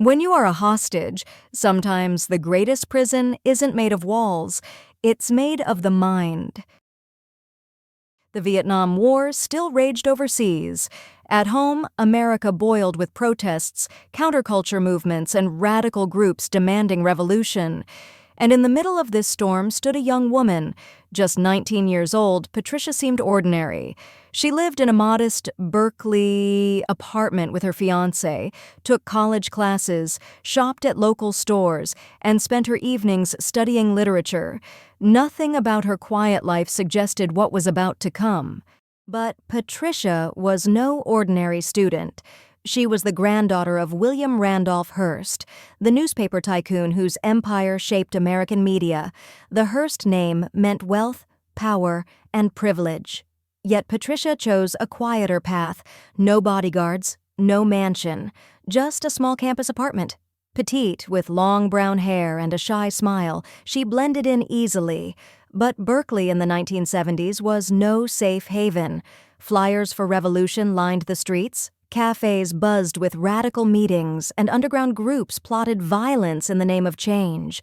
When you are a hostage, sometimes the greatest prison isn't made of walls, it's made of the mind. The Vietnam War still raged overseas. At home, America boiled with protests, counterculture movements, and radical groups demanding revolution. And in the middle of this storm stood a young woman. Just 19 years old, Patricia seemed ordinary. She lived in a modest Berkeley apartment with her fiancé, took college classes, shopped at local stores, and spent her evenings studying literature. Nothing about her quiet life suggested what was about to come. But Patricia was no ordinary student. She was the granddaughter of William Randolph Hearst, the newspaper tycoon whose empire shaped American media. The Hearst name meant wealth, power, and privilege. Yet Patricia chose a quieter path. No bodyguards, no mansion, just a small campus apartment. Petite, with long brown hair and a shy smile, she blended in easily. But Berkeley in the 1970s was no safe haven. Flyers for revolution lined the streets. Cafes buzzed with radical meetings, and underground groups plotted violence in the name of change.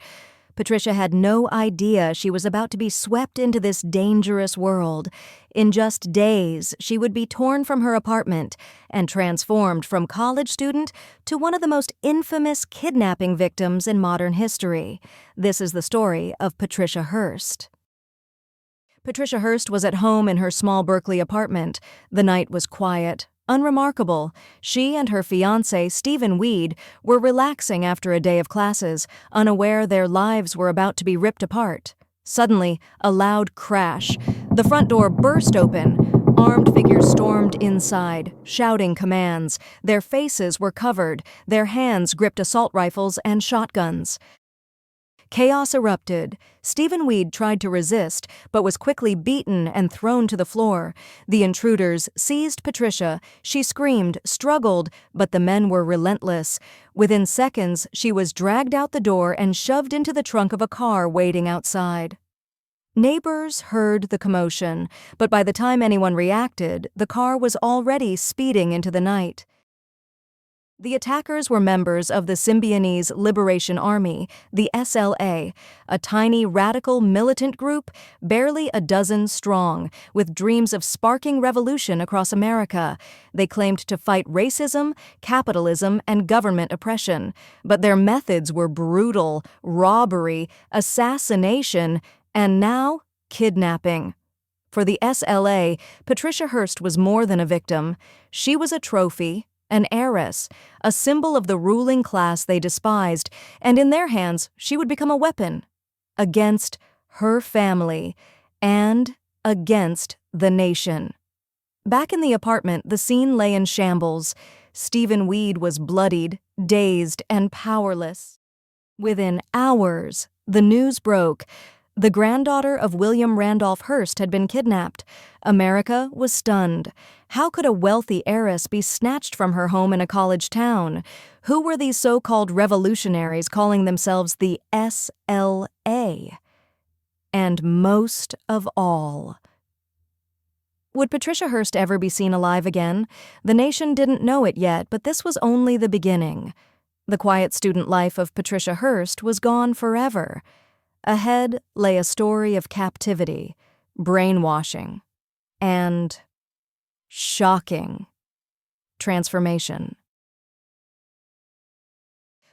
Patricia had no idea she was about to be swept into this dangerous world. In just days, she would be torn from her apartment and transformed from college student to one of the most infamous kidnapping victims in modern history. This is the story of Patricia Hearst. Patricia Hearst was at home in her small Berkeley apartment. The night was quiet, unremarkable. She and her fiancé, Stephen Weed, were relaxing after a day of classes, unaware their lives were about to be ripped apart. Suddenly, a loud crash. The front door burst open. Armed figures stormed inside, shouting commands. Their faces were covered. Their hands gripped assault rifles and shotguns. Chaos erupted. Stephen Weed tried to resist, but was quickly beaten and thrown to the floor. The intruders seized Patricia. She screamed, struggled, but the men were relentless. Within seconds, she was dragged out the door and shoved into the trunk of a car waiting outside. Neighbors heard the commotion, but by the time anyone reacted, the car was already speeding into the night. The attackers were members of the Symbionese Liberation Army, the SLA, a tiny radical militant group, barely a dozen strong, with dreams of sparking revolution across America. They claimed to fight racism, capitalism, and government oppression, but their methods were brutal: robbery, assassination, and now kidnapping. For the SLA, Patricia Hearst was more than a victim. She was a trophy, an heiress, a symbol of the ruling class they despised, and in their hands she would become a weapon against her family and against the nation. Back in the apartment, the scene lay in shambles. Stephen Weed was bloodied, dazed, and powerless. Within hours, the news broke. The granddaughter of William Randolph Hearst had been kidnapped. America was stunned. How could a wealthy heiress be snatched from her home in a college town? Who were these so-called revolutionaries calling themselves the SLA? And most of all, would Patricia Hearst ever be seen alive again? The nation didn't know it yet, but this was only the beginning. The quiet student life of Patricia Hearst was gone forever. Ahead lay a story of captivity, brainwashing, and shocking transformation.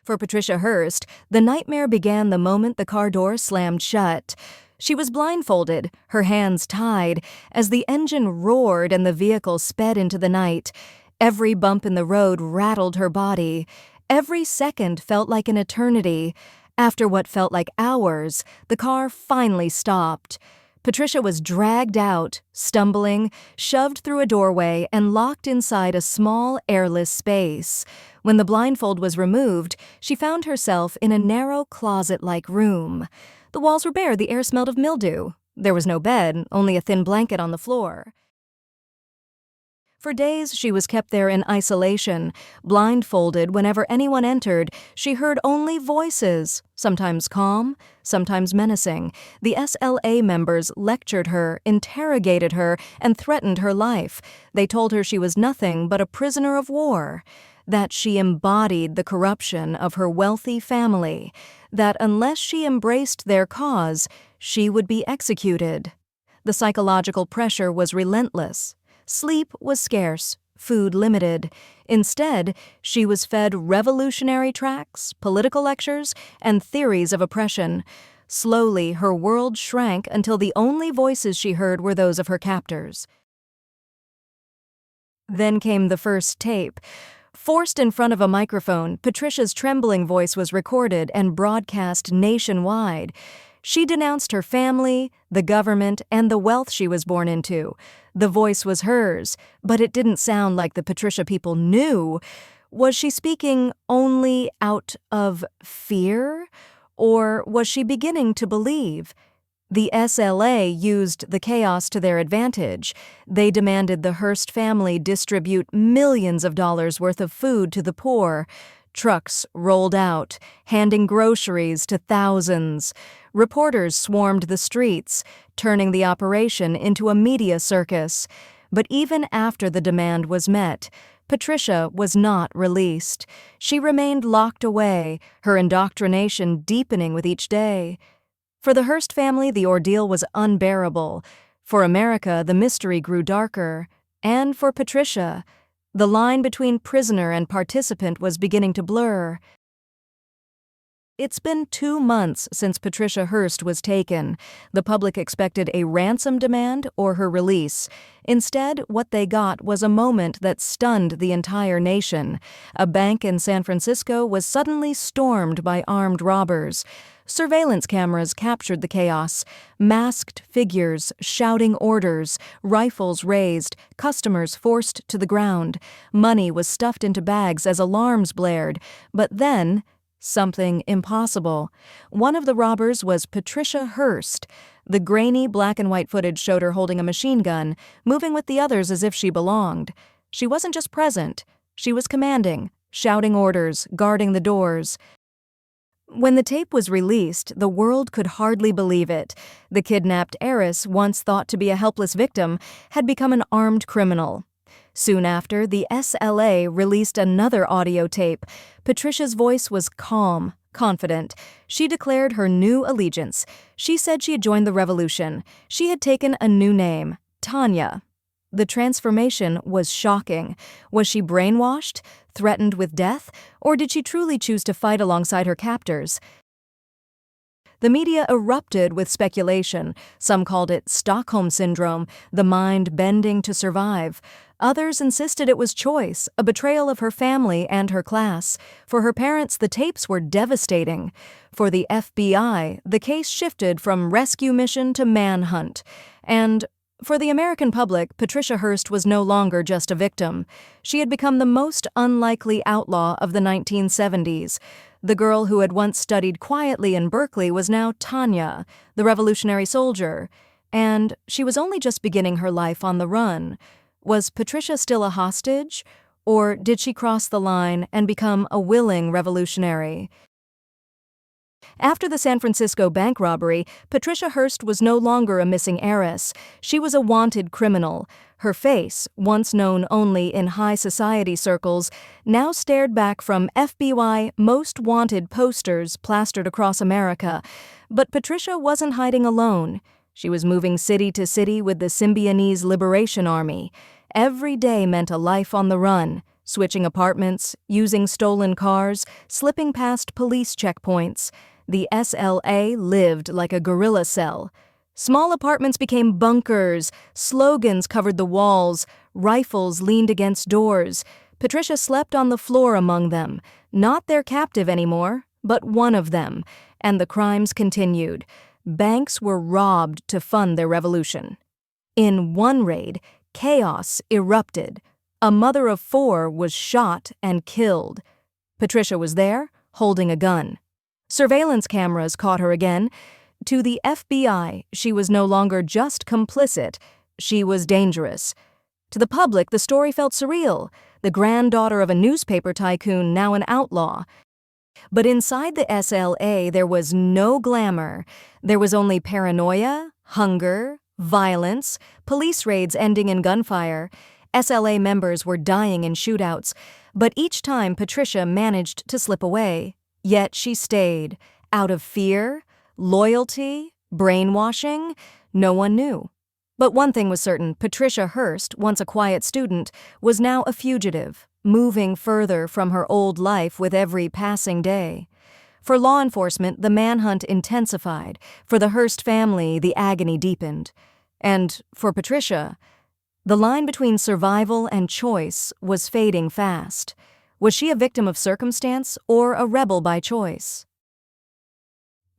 For Patricia Hearst, the nightmare began the moment the car door slammed shut. She was blindfolded, her hands tied, as the engine roared and the vehicle sped into the night. Every bump in the road rattled her body. Every second felt like an eternity. After what felt like hours, the car finally stopped. Patricia was dragged out, stumbling, shoved through a doorway, and locked inside a small, airless space. When the blindfold was removed, she found herself in a narrow closet-like room. The walls were bare, the air smelled of mildew. There was no bed, only a thin blanket on the floor. For days, she was kept there in isolation. Blindfolded, whenever anyone entered, she heard only voices, sometimes calm, sometimes menacing. The SLA members lectured her, interrogated her, and threatened her life. They told her she was nothing but a prisoner of war. that she embodied the corruption of her wealthy family, that unless she embraced their cause, she would be executed. The psychological pressure was relentless. Sleep was scarce, food limited. Instead, she was fed revolutionary tracts, political lectures, and theories of oppression. Slowly, her world shrank until the only voices she heard were those of her captors. Then came the first tape. Forced in front of a microphone, Patricia's trembling voice was recorded and broadcast nationwide. She denounced her family, the government, and the wealth she was born into. The voice was hers, but it didn't sound like the Patricia people knew. Was she speaking only out of fear? Or was she beginning to believe? The SLA used the chaos to their advantage. They demanded the Hearst family distribute millions of dollars worth of food to the poor. Trucks rolled out, handing groceries to thousands. Reporters swarmed the streets, turning the operation into a media circus. But even after the demand was met, Patricia was not released. She remained locked away, her indoctrination deepening with each day. For the Hearst family, the ordeal was unbearable. For America, the mystery grew darker. And for Patricia, the line between prisoner and participant was beginning to blur. It's been 2 months since Patricia Hearst was taken. The public expected a ransom demand or her release. Instead, what they got was a moment that stunned the entire nation. A bank in San Francisco was suddenly stormed by armed robbers. Surveillance cameras captured the chaos. Masked figures shouting orders, rifles raised, customers forced to the ground. Money was stuffed into bags as alarms blared. But then, something impossible. One of the robbers was Patricia Hearst. The grainy black and white footage showed her holding a machine gun, moving with the others as if she belonged. She wasn't just present. She was commanding, shouting orders, guarding the doors. When the tape was released, the world could hardly believe it. The kidnapped heiress, once thought to be a helpless victim, had become an armed criminal. Soon after, the SLA released another audio tape. Patricia's voice was calm, confident. She declared her new allegiance. She said she had joined the revolution. She had taken a new name, Tanya. The transformation was shocking. Was she brainwashed, threatened with death, or did she truly choose to fight alongside her captors? The media erupted with speculation. Some called it Stockholm Syndrome, the mind bending to survive. Others insisted it was choice, a betrayal of her family and her class. For her parents, the tapes were devastating. For the FBI, the case shifted from rescue mission to manhunt. And for the American public, Patricia Hearst was no longer just a victim. She had become the most unlikely outlaw of the 1970s. The girl who had once studied quietly in Berkeley was now Tanya, the revolutionary soldier. And she was only just beginning her life on the run. Was Patricia still a hostage? Or did she cross the line and become a willing revolutionary? After the San Francisco bank robbery, Patricia Hearst was no longer a missing heiress. She was a wanted criminal. Her face, once known only in high society circles, now stared back from FBI Most Wanted posters plastered across America. But Patricia wasn't hiding alone. She was moving city to city with the Symbionese Liberation Army. Every day meant a life on the run, switching apartments, using stolen cars, slipping past police checkpoints. The SLA lived like a guerrilla cell. Small apartments became bunkers, slogans covered the walls, rifles leaned against doors. Patricia slept on the floor among them, not their captive anymore, but one of them, and the crimes continued. Banks were robbed to fund their revolution. In one raid, chaos erupted. A mother of 4 was shot and killed. Patricia was there, holding a gun. Surveillance cameras caught her again. To the FBI, she was no longer just complicit, she was dangerous. To the public, the story felt surreal, the granddaughter of a newspaper tycoon, now an outlaw. But inside the SLA, there was no glamour. There was only paranoia, hunger, violence, police raids ending in gunfire. SLA members were dying in shootouts. But each time Patricia managed to slip away. Yet she stayed. Out of fear? Loyalty? Brainwashing? No one knew. But one thing was certain: Patricia Hearst, once a quiet student, was now a fugitive, moving further from her old life with every passing day. For law enforcement, the manhunt intensified. For the Hearst family, the agony deepened. And for Patricia, the line between survival and choice was fading fast. Was she a victim of circumstance or a rebel by choice?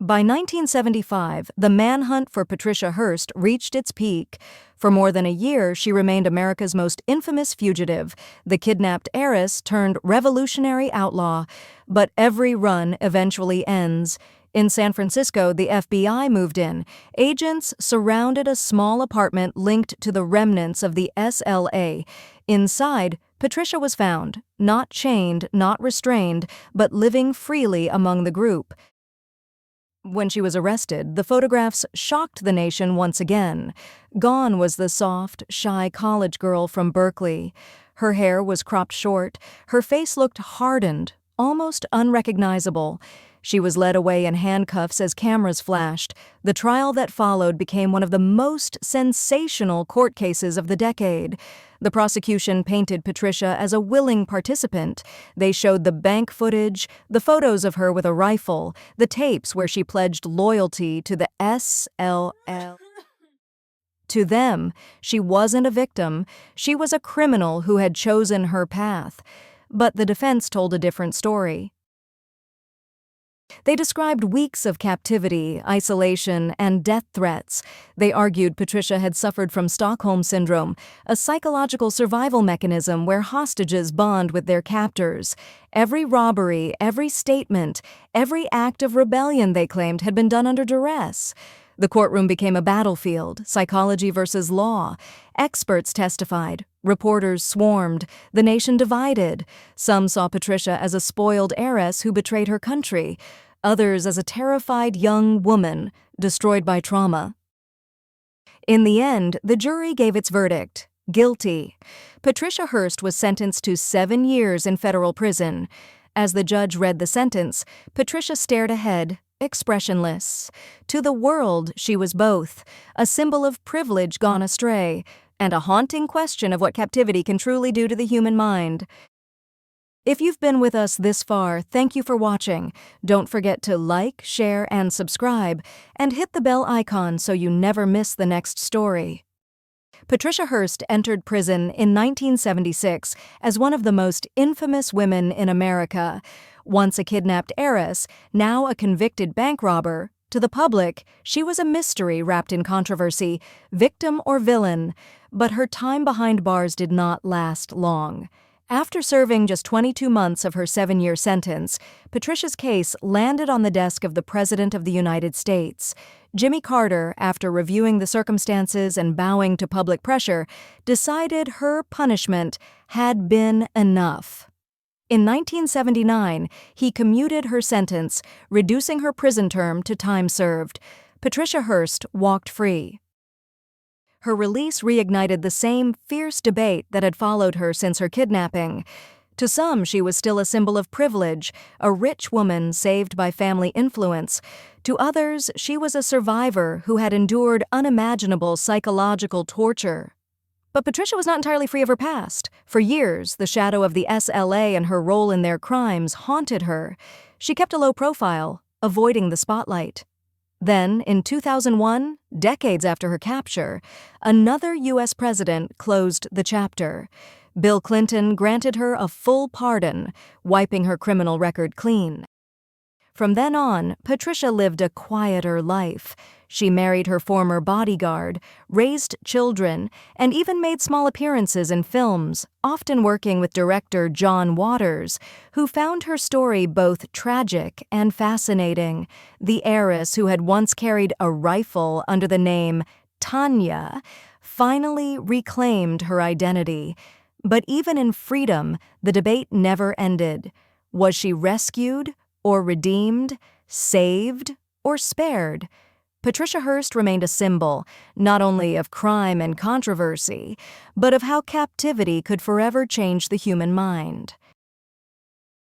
By 1975, the manhunt for Patricia Hearst reached its peak. For more than a year, she remained America's most infamous fugitive, the kidnapped heiress turned revolutionary outlaw. But every run eventually ends. In San Francisco, the FBI moved in. Agents surrounded a small apartment linked to the remnants of the SLA. Inside, Patricia was found, not chained, not restrained, but living freely among the group. When she was arrested, the photographs shocked the nation once again. Gone was the soft, shy college girl from Berkeley. Her hair was cropped short. Her face looked hardened, almost unrecognizable. She was led away in handcuffs as cameras flashed. The trial that followed became one of the most sensational court cases of the decade. The prosecution painted Patricia as a willing participant. They showed the bank footage, the photos of her with a rifle, the tapes where she pledged loyalty to the SLL. To them, she wasn't a victim. She was a criminal who had chosen her path. But the defense told a different story. They described weeks of captivity, isolation, and death threats. They argued Patricia had suffered from Stockholm Syndrome, a psychological survival mechanism where hostages bond with their captors. Every robbery, every statement, every act of rebellion, they claimed, had been done under duress. The courtroom became a battlefield, psychology versus law. Experts testified. Reporters swarmed. The nation divided. Some saw Patricia as a spoiled heiress who betrayed her country. Others as a terrified young woman, destroyed by trauma. In the end, the jury gave its verdict: guilty. Patricia Hearst was sentenced to 7 years in federal prison. As the judge read the sentence, Patricia stared ahead, expressionless. To the world, she was both, a symbol of privilege gone astray, and a haunting question of what captivity can truly do to the human mind. If you've been with us this far, thank you for watching. Don't forget to like, share, and subscribe, and hit the bell icon so you never miss the next story. Patricia Hearst entered prison in 1976 as one of the most infamous women in America. Once a kidnapped heiress, now a convicted bank robber, to the public, she was a mystery wrapped in controversy, victim or villain. But her time behind bars did not last long. After serving just 22 months of her 7-year sentence, Patricia's case landed on the desk of the President of the United States. Jimmy Carter, after reviewing the circumstances and bowing to public pressure, decided her punishment had been enough. In 1979, he commuted her sentence, reducing her prison term to time served. Patricia Hearst walked free. Her release reignited the same fierce debate that had followed her since her kidnapping. To some, she was still a symbol of privilege, a rich woman saved by family influence. To others, she was a survivor who had endured unimaginable psychological torture. But Patricia was not entirely free of her past. For years, the shadow of the SLA and her role in their crimes haunted her. She kept a low profile, avoiding the spotlight. Then, in 2001, decades after her capture, another U.S. president closed the chapter. Bill Clinton granted her a full pardon, wiping her criminal record clean. From then on, Patricia lived a quieter life. She married her former bodyguard, raised children, and even made small appearances in films, often working with director John Waters, who found her story both tragic and fascinating. The heiress who had once carried a rifle under the name Tanya finally reclaimed her identity. But even in freedom, the debate never ended. Was she rescued or redeemed, saved or spared? Patricia Hearst remained a symbol, not only of crime and controversy, but of how captivity could forever change the human mind.